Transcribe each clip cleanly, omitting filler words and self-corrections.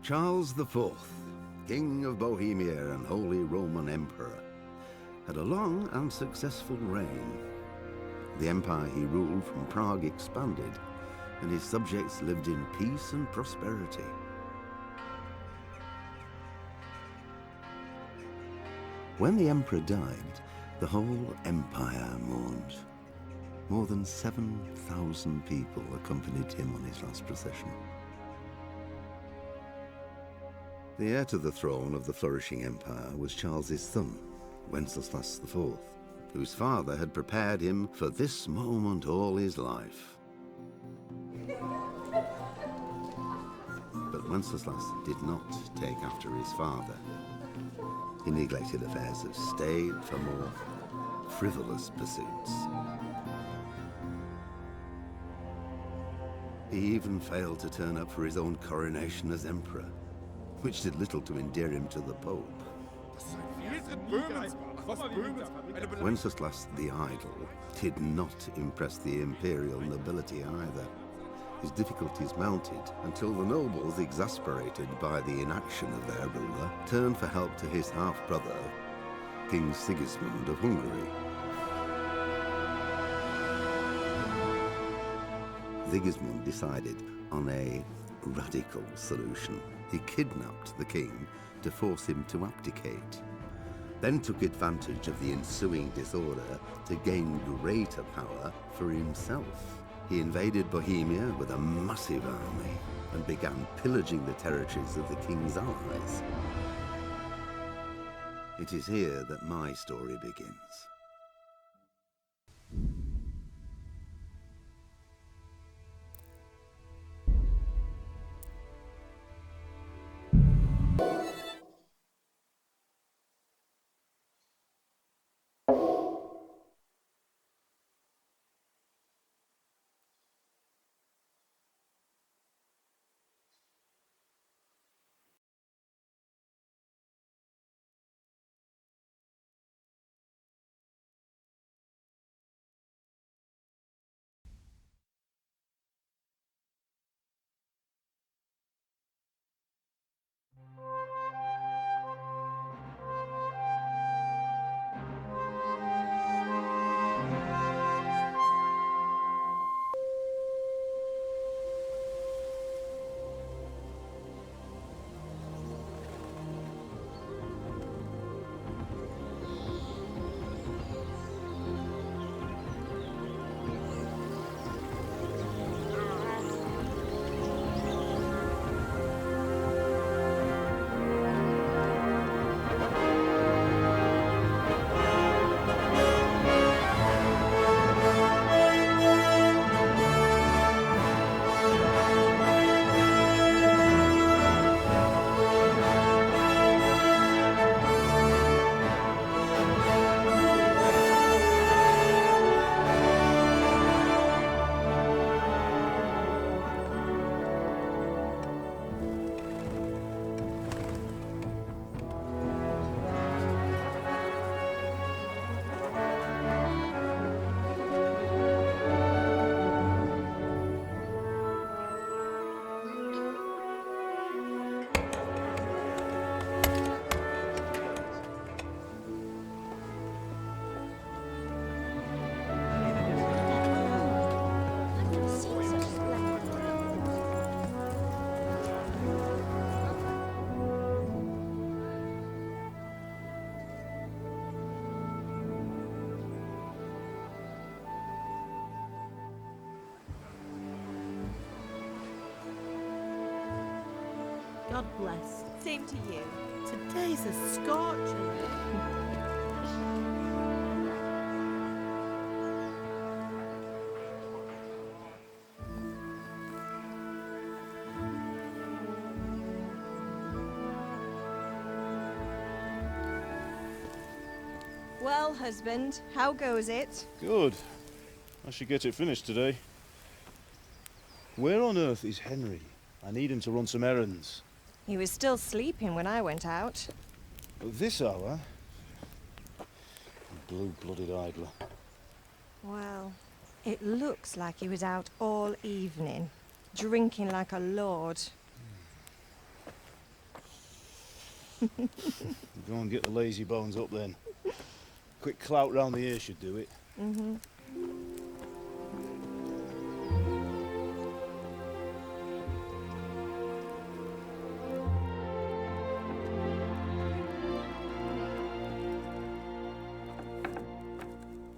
Charles IV, King of Bohemia and Holy Roman Emperor, had a long and successful reign. The empire he ruled from Prague expanded, and his subjects lived in peace and prosperity. When the emperor died, the whole empire mourned. More than 7,000 people accompanied him on his last procession. The heir to the throne of the flourishing empire was Charles's son, Wenceslas IV, whose father had prepared him for this moment all his life. But Wenceslas did not take after his father. He neglected affairs of state for more frivolous pursuits. He even failed to turn up for his own coronation as emperor, which did little to endear him to the Pope. Wenceslas the Idle did not impress the imperial nobility either. His difficulties mounted until the nobles, exasperated by the inaction of their ruler, turned for help to his half-brother, King Sigismund of Hungary. Sigismund decided on a radical solution. He kidnapped the king to force him to abdicate, then took advantage of the ensuing disorder to gain greater power for himself. He invaded Bohemia with a massive army and began pillaging the territories of the king's allies. It is here that my story begins. God bless. Same to you. Today's a scorcher. Well, husband, how goes it? Good. I should get it finished today. Where on earth is Henry? I need him to run some errands. He was still sleeping when I went out. At this hour? Blue-blooded idler. Well, it looks like he was out all evening, drinking like a lord. Go and get the lazy bones up then. Quick clout round the ear should do it.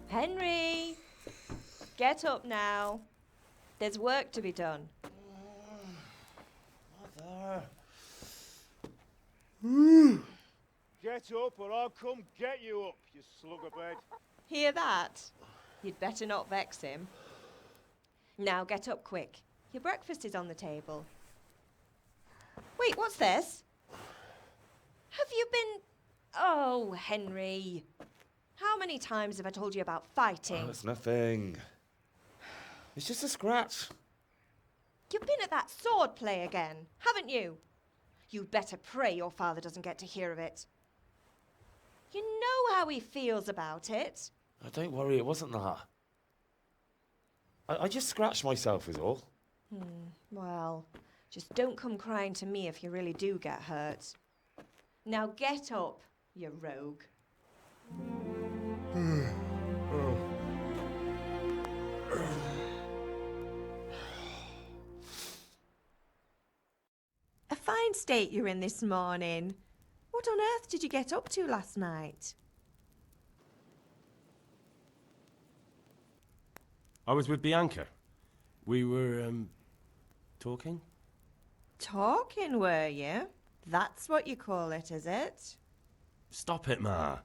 Henry! Get up now. There's work to be done. Mother. Get up or I'll come get you up, you slug of bed. Hear that? You'd better not vex him. Now get up quick. Your breakfast is on the table. Wait, what's this? Have you been... Oh, Henry. How many times have I told you about fighting? Oh, it's nothing. It's just a scratch. You've been at that sword play again, haven't you? You'd better pray your father doesn't get to hear of it. You know how he feels about it. Oh, don't worry, it wasn't that. I just scratched myself is all. Well, just don't come crying to me if you really do get hurt. Now get up, you rogue. A fine state you're in this morning. What on earth did you get up to last night? I was with Bianca. We were, talking? Talking, were you? That's what you call it, is it? Stop it, Ma.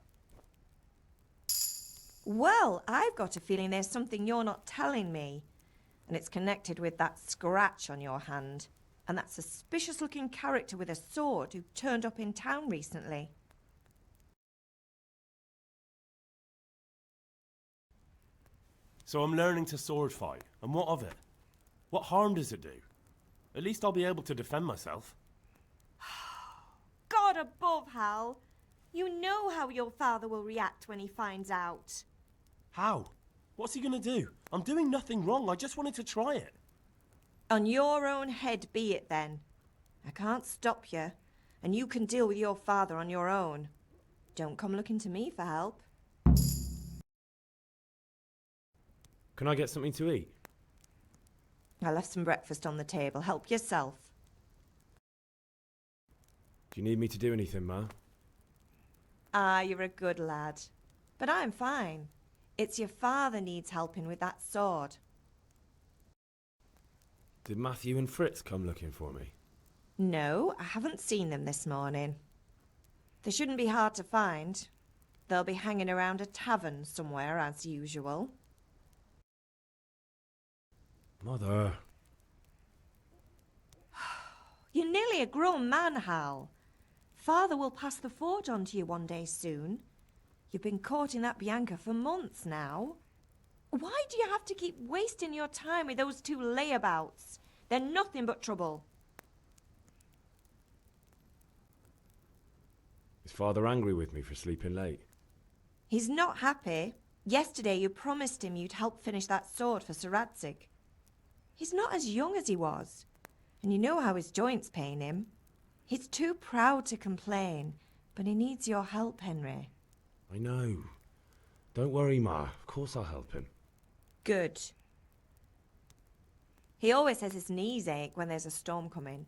Well, I've got a feeling there's something you're not telling me. And it's connected with that scratch on your hand. And that suspicious-looking character with a sword who turned up in town recently. So I'm learning to sword fight. And what of it? What harm does it do? At least I'll be able to defend myself. God above, Hal. You know how your father will react when he finds out. How? What's he gonna do? I'm doing nothing wrong. I just wanted to try it. On your own head be it then. I can't stop you, and you can deal with your father on your own. Don't come looking to me for help. Can I get something to eat? I left some breakfast on the table. Help yourself. Do you need me to do anything, Ma? Ah, you're a good lad. But I'm fine. It's your father needs helping with that sword. Did Matthew and Fritz come looking for me? No, I haven't seen them this morning. They shouldn't be hard to find. They'll be hanging around a tavern somewhere as usual. Mother. You're nearly a grown man, Hal. Father will pass the fort on to you one day soon. You've been courting that Bianca for months now. Why do you have to keep wasting your time with those two layabouts? They're nothing but trouble. Is Father angry with me for sleeping late? He's not happy. Yesterday you promised him you'd help finish that sword for Sir Radzig. He's not as young as he was, and you know how his joints pain him. He's too proud to complain, but he needs your help, Henry. I know. Don't worry, Ma. Of course I'll help him. Good. He always says his knees ache when there's a storm coming.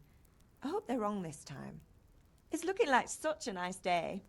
I hope they're wrong this time. It's looking like such a nice day.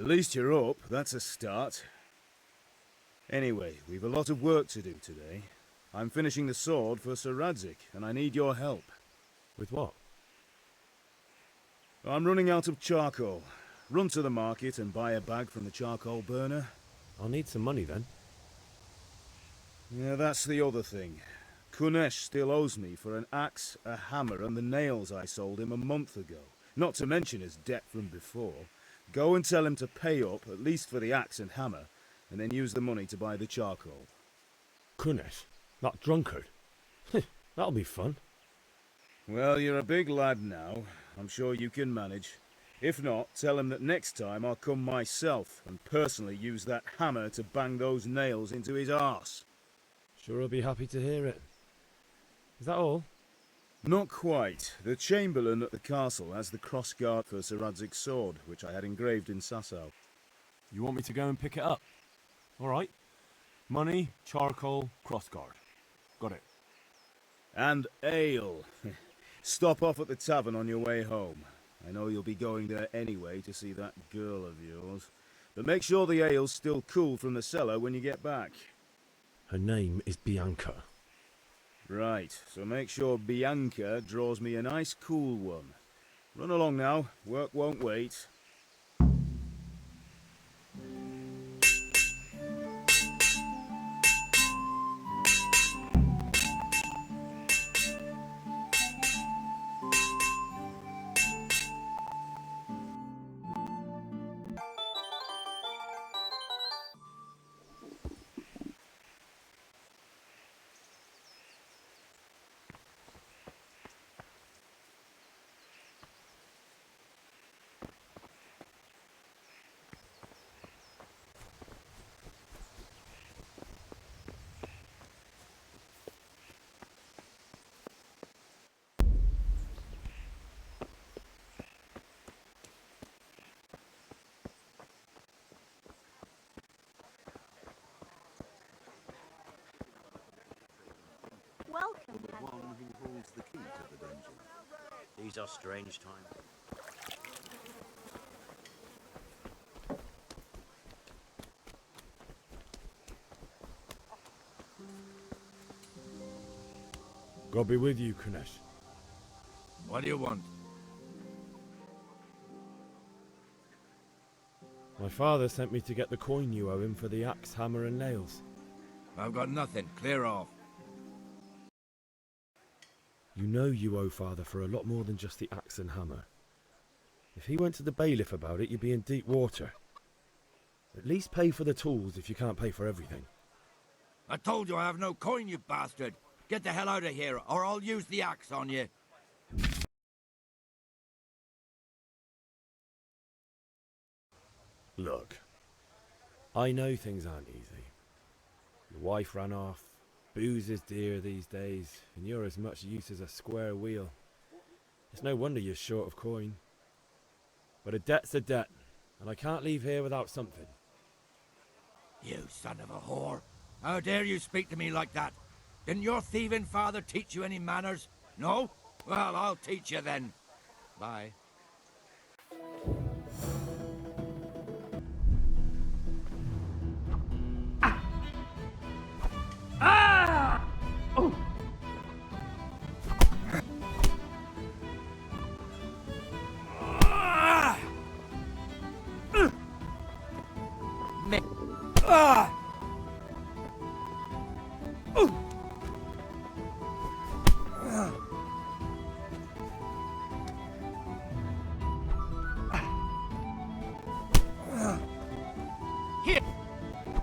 At least you're up, that's a start. Anyway, we've a lot of work to do today. I'm finishing the sword for Sir Radzig, and I need your help. With what? I'm running out of charcoal. Run to the market and buy a bag from the charcoal burner. I'll need some money then. Yeah, that's the other thing. Kunesh still owes me for an axe, a hammer, and the nails I sold him a month ago. Not to mention his debt from before. Go and tell him to pay up, at least for the axe and hammer, and then use the money to buy the charcoal. Kunesh? That drunkard? That'll be fun. Well, you're a big lad now. I'm sure you can manage. If not, tell him that next time I'll come myself and personally use that hammer to bang those nails into his arse. Sure I'll be happy to hear it. Is that all? Not quite. The Chamberlain at the castle has the crossguard for Sir Radzig's sword, which I had engraved in Sasau. You want me to go and pick it up? All right. Money, charcoal, crossguard. Got it. And ale. Stop off at the tavern on your way home. I know you'll be going there anyway to see that girl of yours. But make sure the ale's still cool from the cellar when you get back. Her name is Bianca. Right, so make sure Bianca draws me a nice cool one. Run along now, work won't wait. Welcome, The one who holds the key to the dungeon. These are strange times. God be with you, Kunesh. What do you want? My father sent me to get the coin you owe him for the axe, hammer and nails. I've got nothing. Clear off. You know you owe father for a lot more than just the axe and hammer. If he went to the bailiff about it, you'd be in deep water. At least pay for the tools if you can't pay for everything. I told you I have no coin, you bastard. Get the hell out of here, or I'll use the axe on you. Look, I know things aren't easy. Your wife ran off, booze is dear these days, and you're as much use as a square wheel. It's no wonder you're short of coin. But a debt's a debt, and I can't leave here without something. You son of a whore. How dare you speak to me like that? Didn't your thieving father teach you any manners? No? Well, I'll teach you then. Bye. Ah!